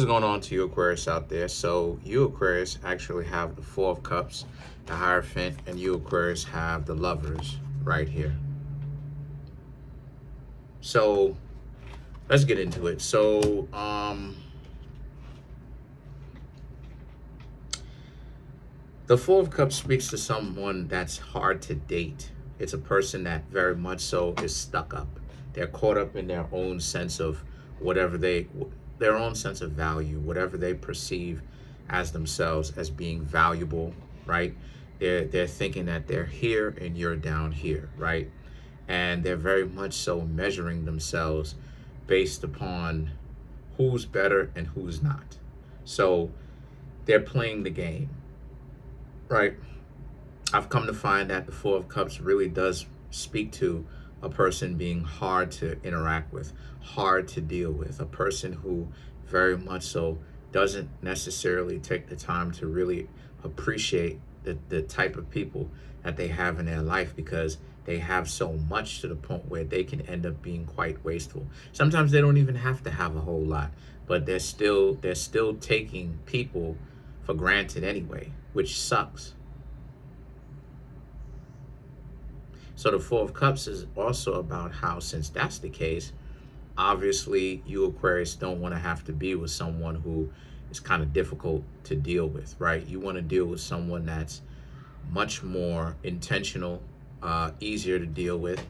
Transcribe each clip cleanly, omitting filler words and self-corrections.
What's going on to you Aquarius out there? So you Aquarius actually have the Four of Cups, the Hierophant, and you Aquarius have the Lovers right here. So let's get into it. So the Four of Cups speaks to someone that's hard to date. It's a person that very much so is stuck up. They're caught up in their own sense of whatever their own sense of value, whatever they perceive as themselves as being valuable, right? They're thinking that they're here and you're down here, right? And they're very much so measuring themselves based upon who's better and who's not. So they're playing the game, right? I've come to find that the Four of Cups really does speak to a person being hard to interact with, hard to deal with, a person who very much so doesn't necessarily take the time to really appreciate the type of people that they have in their life, because they have so much to the point where they can end up being quite wasteful. Sometimes they don't even have to have a whole lot, but they're still taking people for granted anyway, which sucks. So the Four of Cups is also about how, since that's the case, obviously you Aquarius don't want to have to be with someone who is kind of difficult to deal with, right? You want to deal with someone that's much more intentional, easier to deal with.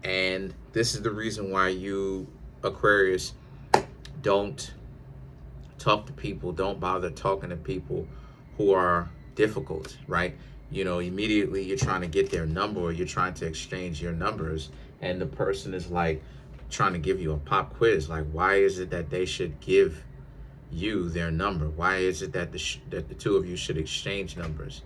And this is the reason why you Aquarius don't talk to people, don't bother talking to people who are difficult, right? You know, immediately you're trying to get their number, or you're trying to exchange your numbers, and the person is like trying to give you a pop quiz. Like, why is it that they should give you their number? Why is it that the two of you should exchange numbers?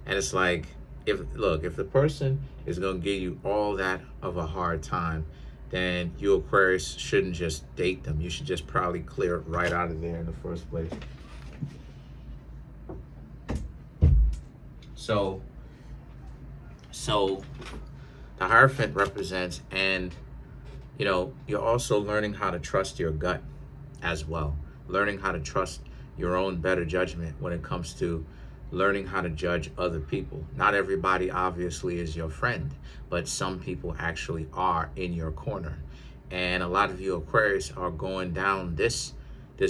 And it's like, if the person is going to give you all that of a hard time, then you Aquarius shouldn't just date them. You should just probably clear it right out of there in the first place. So the Hierophant represents, and you know, you're also learning how to trust your gut as well. Learning how to trust your own better judgment when it comes to learning how to judge other people. Not everybody obviously is your friend, but some people actually are in your corner. And a lot of you Aquarius are going down this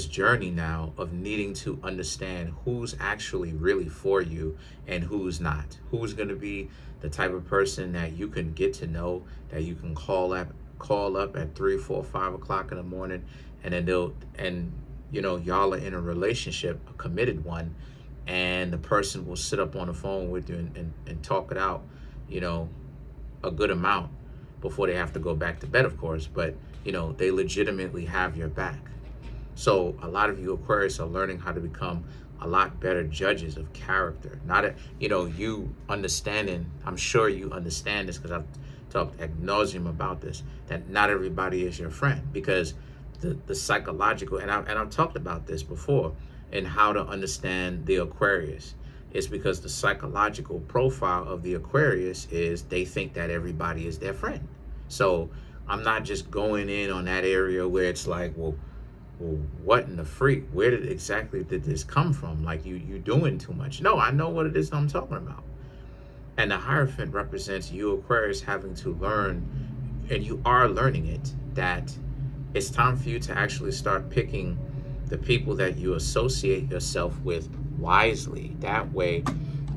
journey now of needing to understand who's actually really for you and who's not. Who's going to be the type of person that you can get to know, that you can call up at 3, 4, 5 o'clock in the morning, and then you know, y'all are in a relationship, a committed one, and the person will sit up on the phone with you and talk it out, you know, a good amount before they have to go back to bed, of course, but you know, they legitimately have your back. So a lot of you Aquarius are learning how to become a lot better judges of character. You understanding, I'm sure you understand this because I've talked ad nauseum about this, that not everybody is your friend, because the psychological, and I've talked about this before, and how to understand the Aquarius. It's because the psychological profile of the Aquarius is they think that everybody is their friend. So I'm not just going in on that area where it's like, well, what in the freak? Where did this come from? Like, you doing too much. No, I know what it is I'm talking about. And the Hierophant represents you Aquarius having to learn, and you are learning it, that it's time for you to actually start picking the people that you associate yourself with wisely. That way,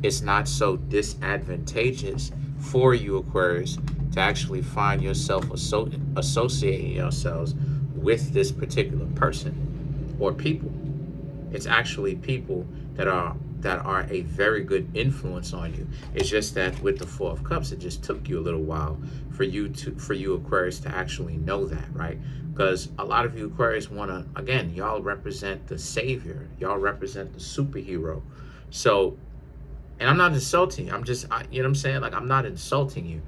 it's not so disadvantageous for you Aquarius to actually find yourself associating yourselves with this particular person or people. It's actually people that are a very good influence on you. It's just that with the Four of Cups, it just took you a little while for you Aquarius to actually know that, right? Because a lot of you Aquarius want to, again, y'all represent the savior, y'all represent the superhero. So, and I'm not insulting you. You know what I'm saying? Like, I'm not insulting you.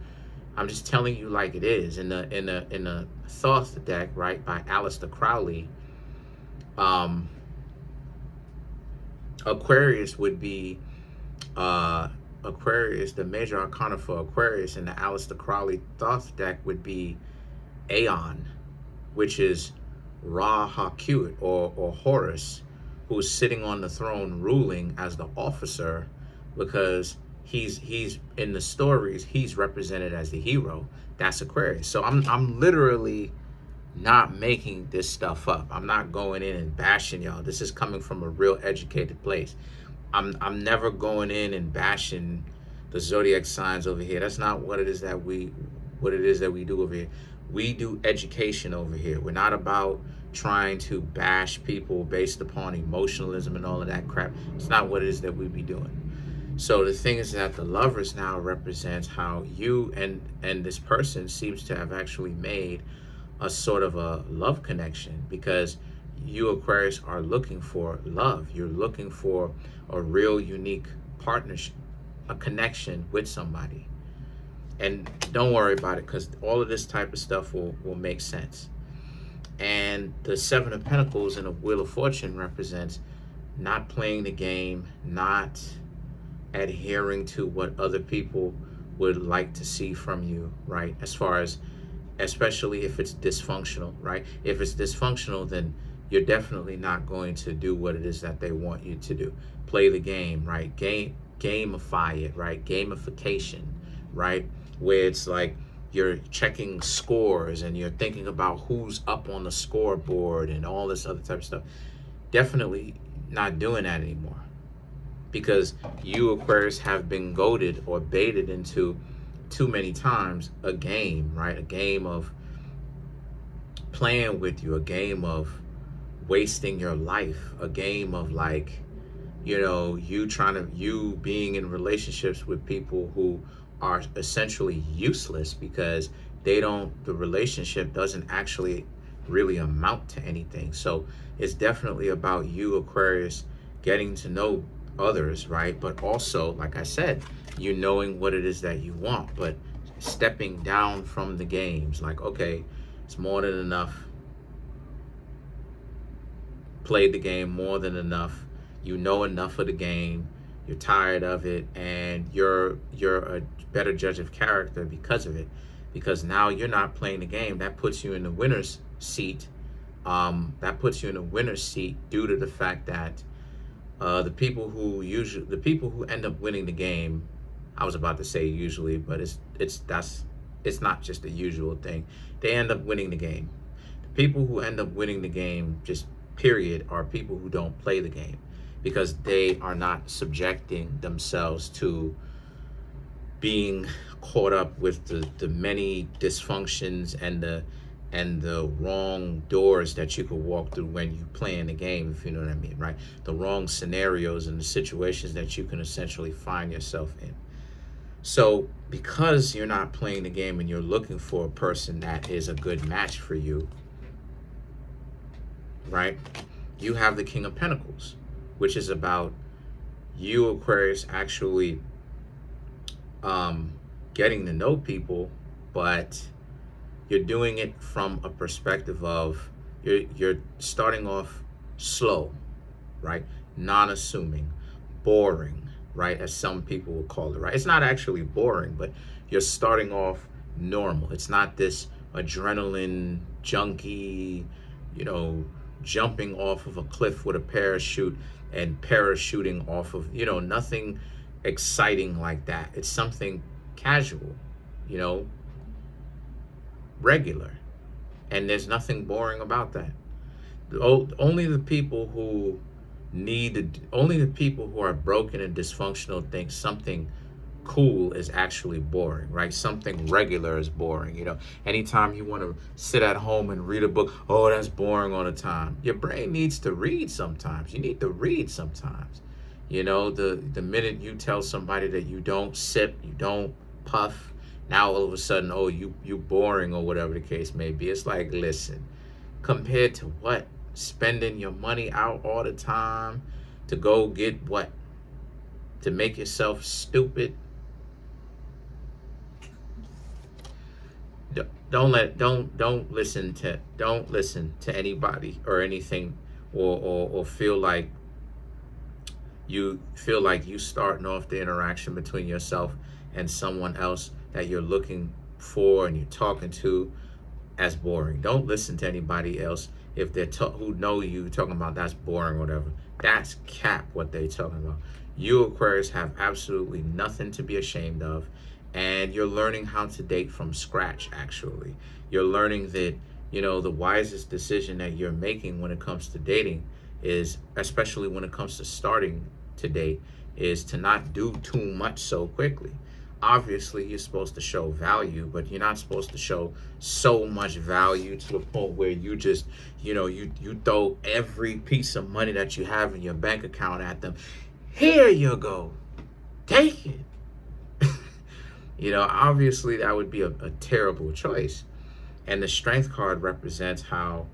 I'm just telling you like it is. In the Thoth deck, right, by Aleister Crowley, Aquarius would be Aquarius. The major arcana for Aquarius in the Aleister Crowley Thoth deck would be Aeon, which is Ra HaKuit, or Horus, who's sitting on the throne ruling as the officer, because he's in the stories, he's represented as the hero. That's Aquarius. So I'm literally not making this stuff up. I'm not going in and bashing y'all. This is coming from a real educated place. I'm never going in and bashing the zodiac signs over here. That's not what it is that we do over here. We do education over here. We're not about trying to bash people based upon emotionalism and all of that crap. It's not what it is that we be doing. So the thing is that the Lovers now represents how you and this person seems to have actually made a sort of a love connection, because you Aquarius are looking for love. You're looking for a real unique partnership, a connection with somebody. And don't worry about it, because all of this type of stuff will make sense. And the Seven of Pentacles and the Wheel of Fortune represents not playing the game, not adhering to what other people would like to see from you, right? As far as, especially if it's dysfunctional, right? If it's dysfunctional, then you're definitely not going to do what it is that they want you to do. Play the game, right? Gamify it, right? Gamification, right? Where it's like you're checking scores and you're thinking about who's up on the scoreboard and all this other type of stuff. Definitely not doing that anymore, because you Aquarius have been goaded or baited into too many times a game, right? A game of playing with you, a game of wasting your life, a game of like, you being in relationships with people who are essentially useless, because the relationship doesn't actually really amount to anything. So it's definitely about you Aquarius getting to know others, right? But also, like I said, you knowing what it is that you want, but stepping down from the games. Like, okay, it's more than enough. Played the game more than enough. You know enough of the game. You're tired of it, and you're a better judge of character because of it. Because now you're not playing the game. That puts you in the winner's seat. That puts you in the winner's seat due to the fact that the people who end up winning the game, I was about to say usually, but it's not just a usual thing. They end up winning the game. The people who end up winning the game, just period, are people who don't play the game, because they are not subjecting themselves to being caught up with the many dysfunctions and the wrong doors that you could walk through when you play in the game, if you know what I mean, right? The wrong scenarios and the situations that you can essentially find yourself in. So because you're not playing the game and you're looking for a person that is a good match for you, right? You have the King of Pentacles, which is about you Aquarius actually getting to know people, but you're doing it from a perspective of you're starting off slow, right? Non-assuming, boring, right? As some people will call it, right? It's not actually boring, but you're starting off normal. It's not this adrenaline junkie, jumping off of a cliff with a parachute and parachuting off of, nothing exciting like that. It's something casual, regular, and there's nothing boring about that. Only the people who are broken and dysfunctional think something cool is actually boring, right? Something regular is boring. Anytime you want to sit at home and read a book, oh, that's boring all the time. Your brain needs to read sometimes. You need to read sometimes. The minute you tell somebody that you don't sip, you don't puff, now all of a sudden, oh, you boring, or whatever the case may be. It's like, listen, compared to what? Spending your money out all the time to go get what? To make yourself stupid? Don't listen to anybody or anything, or feel like you starting off the interaction between yourself and someone else that you're looking for and you're talking to as boring. Don't listen to anybody else if they're who know you talking about that's boring or whatever, that's cap what they talking about. You Aquarius have absolutely nothing to be ashamed of, and you're learning how to date from scratch. Actually, you're learning that, you know, the wisest decision that you're making when it comes to dating is, especially when it comes to starting to date, is to not do too much so quickly. Obviously, you're supposed to show value, but you're not supposed to show so much value to the point where you just, you know, you throw every piece of money that you have in your bank account at them. Here you go, take it. You know, obviously that would be a terrible choice. And the Strength card represents how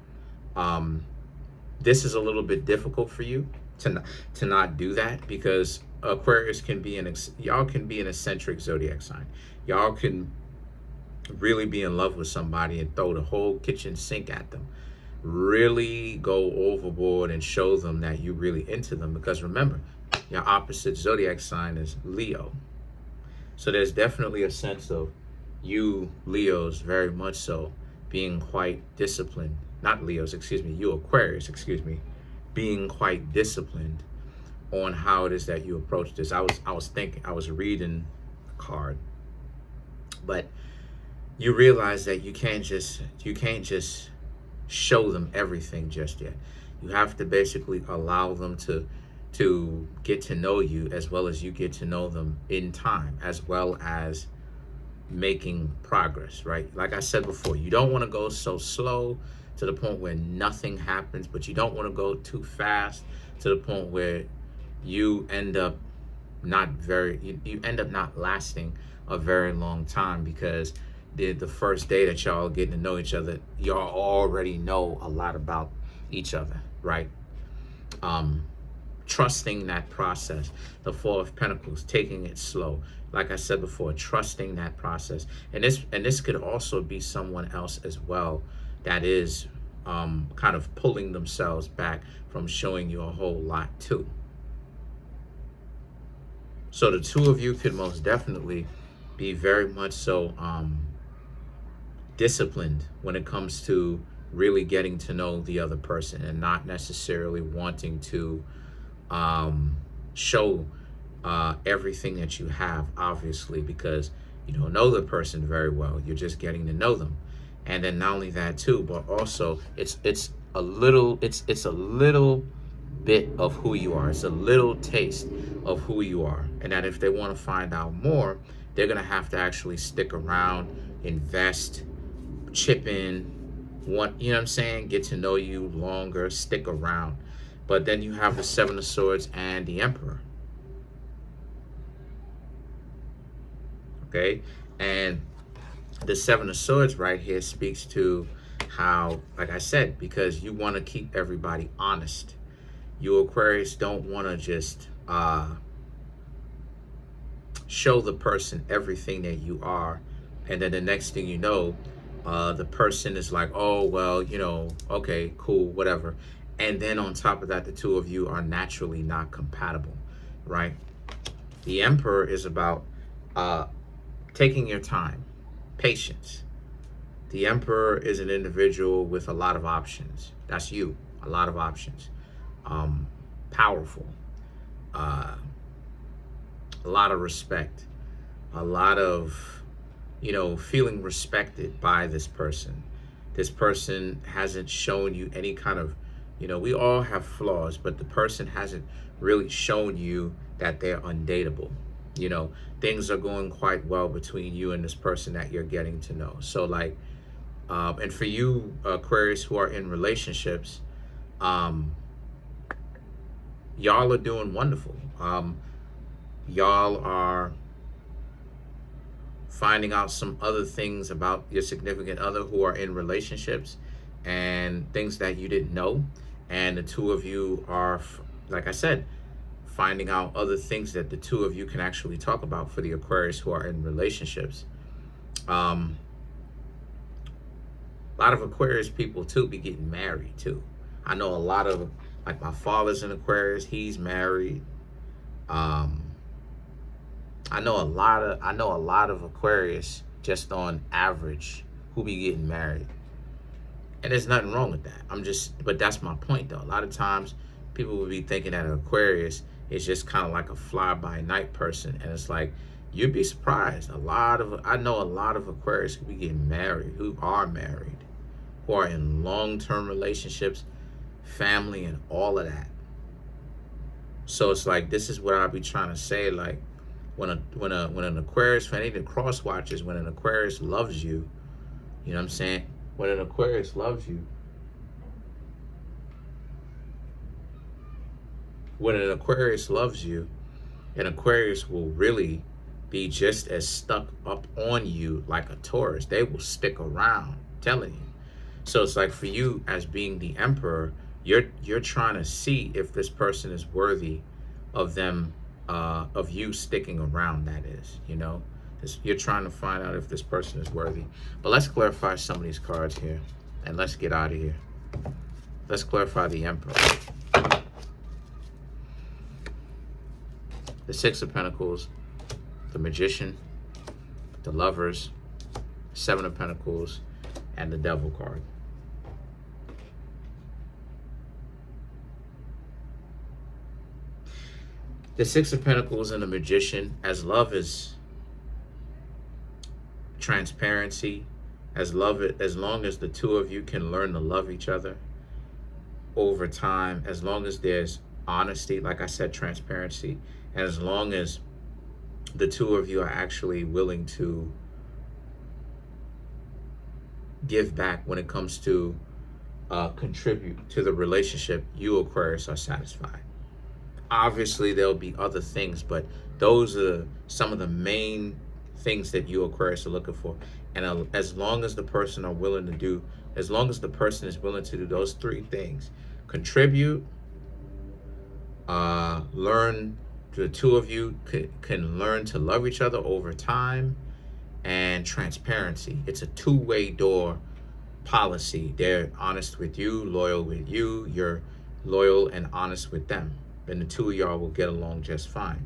this is a little bit difficult for you to not do that, because Aquarius can be y'all can be an eccentric zodiac sign. Y'all can really be in love with somebody and throw the whole kitchen sink at them. Really go overboard and show them that you're really into them, because remember, your opposite zodiac sign is Leo. So there's definitely a sense of you Leos very much so being quite disciplined. Not Leos, excuse me, you Aquarius, excuse me, being quite disciplined on how it is that you approach this. I was reading the card, but you realize that you can't just show them everything just yet. You have to basically allow them to get to know you, as well as you get to know them in time, as well as making progress, right? Like I said before, you don't want to go so slow to the point where nothing happens, but you don't want to go too fast to the point where you end up you end up not lasting a very long time, because the first day that y'all getting to know each other, y'all already know a lot about each other, right? Trusting that process, the Four of Pentacles, taking it slow. Like I said before, trusting that process. And this could also be someone else as well that is kind of pulling themselves back from showing you a whole lot too. So the two of you could most definitely be very much so disciplined when it comes to really getting to know the other person, and not necessarily wanting to show everything that you have, obviously, because you don't know the person very well. You're just getting to know them. And then not only that too, but also it's a little bit of who you are. It's a little taste of who you are. And that if they want to find out more, they're going to have to actually stick around, invest, chip in, you know what I'm saying? Get to know you longer, stick around. But then you have the Seven of Swords and the Emperor. Okay? And the Seven of Swords right here speaks to how, like I said, because you want to keep everybody honest. You Aquarius don't want to just show the person everything that you are, and then the next thing you know, the person is like, oh, well, you know, okay, cool, whatever. And then on top of that, the two of you are naturally not compatible, right? The Emperor is about taking your time, patience. The Emperor is an individual with a lot of options. That's you, a lot of options. Powerful, a lot of respect, a lot of, you know, feeling respected by this person. This person hasn't shown you any kind of, you know, we all have flaws, but the person hasn't really shown you that they're undateable. You know, things are going quite well between you and this person that you're getting to know. So like, and for you Aquarius who are in relationships, y'all are doing wonderful. Y'all are finding out some other things about your significant other who are in relationships, and things that you didn't know. And the two of you are, like I said, finding out other things that the two of you can actually talk about for the Aquarius who are in relationships. A lot of Aquarius people too be getting married too. I know a lot of, like my father's an Aquarius, he's married. I know a lot of Aquarius just on average who be getting married. And there's nothing wrong with that. But that's my point though. A lot of times people would be thinking that an Aquarius is just kind of like a fly-by-night person. And it's like, you'd be surprised. I know a lot of Aquarius who be getting married, who are married, who are in long-term relationships, family, and all of that. So it's like, this is what I'll be trying to say. Like, when an Aquarius, for any of the cross watchers, when an Aquarius loves you, you know what I'm saying? When an Aquarius loves you, an Aquarius will really be just as stuck up on you like a Taurus. They will stick around, I'm telling you. So it's like, for you as being the Emperor, you're trying to see if this person is worthy of them, of you sticking around, that is, you know. You're trying to find out if this person is worthy. But let's clarify some of these cards here, and let's get out of here. Let's clarify the Emperor. The Six of Pentacles, the Magician, the Lovers, Seven of Pentacles, and the Devil card. The Six of Pentacles and the Magician, as love is transparency, as long as the two of you can learn to love each other over time, as long as there's honesty, like I said, transparency, and as long as the two of you are actually willing to give back when it comes to contribute to the relationship, you Aquarius are satisfied. Obviously, there'll be other things, but those are some of the main things that you Aquarius are looking for. And as long as the person is willing to do those three things: contribute, learn, the two of you can learn to love each other over time, and transparency. It's a two-way door policy. They're honest with you, loyal with you, you're loyal and honest with them, and the two of y'all will get along just fine.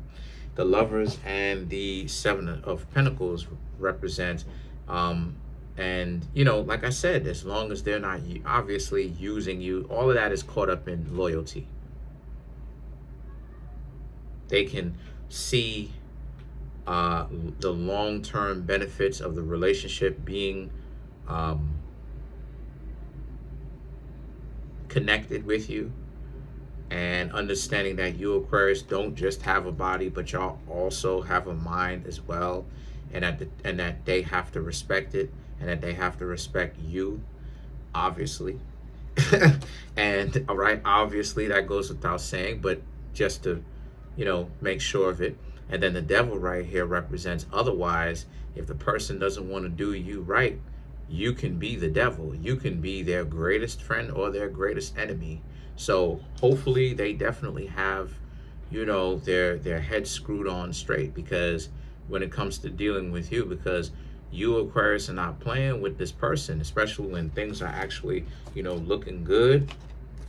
The Lovers and the Seven of Pentacles represent, and you know, like I said, as long as they're not obviously using you, all of that is caught up in loyalty. They can see the long-term benefits of the relationship being connected with you, and understanding that you Aquarius don't just have a body, but y'all also have a mind as well, and that they have to respect it, and that they have to respect you, obviously. And all right, obviously that goes without saying, but just to, you know, make sure of it. And then the Devil right here represents, otherwise, if the person doesn't want to do you right, you can be the devil. You can be their greatest friend or their greatest enemy. So hopefully they definitely have, you know, their head screwed on straight, because when it comes to dealing with you, because you Aquarius are not playing with this person, especially when things are actually, you know, looking good.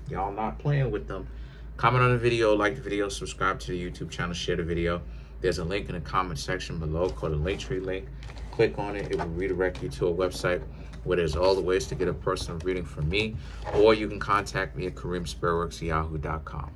Y'all not playing with them. Comment on the video, like the video, subscribe to the YouTube channel, share the video. There's a link in the comment section below called a Linktree link. Click on it. It will redirect you to a website where there's all the ways to get a personal reading from me, or you can contact me at Kareemspiritworks@yahoo.com.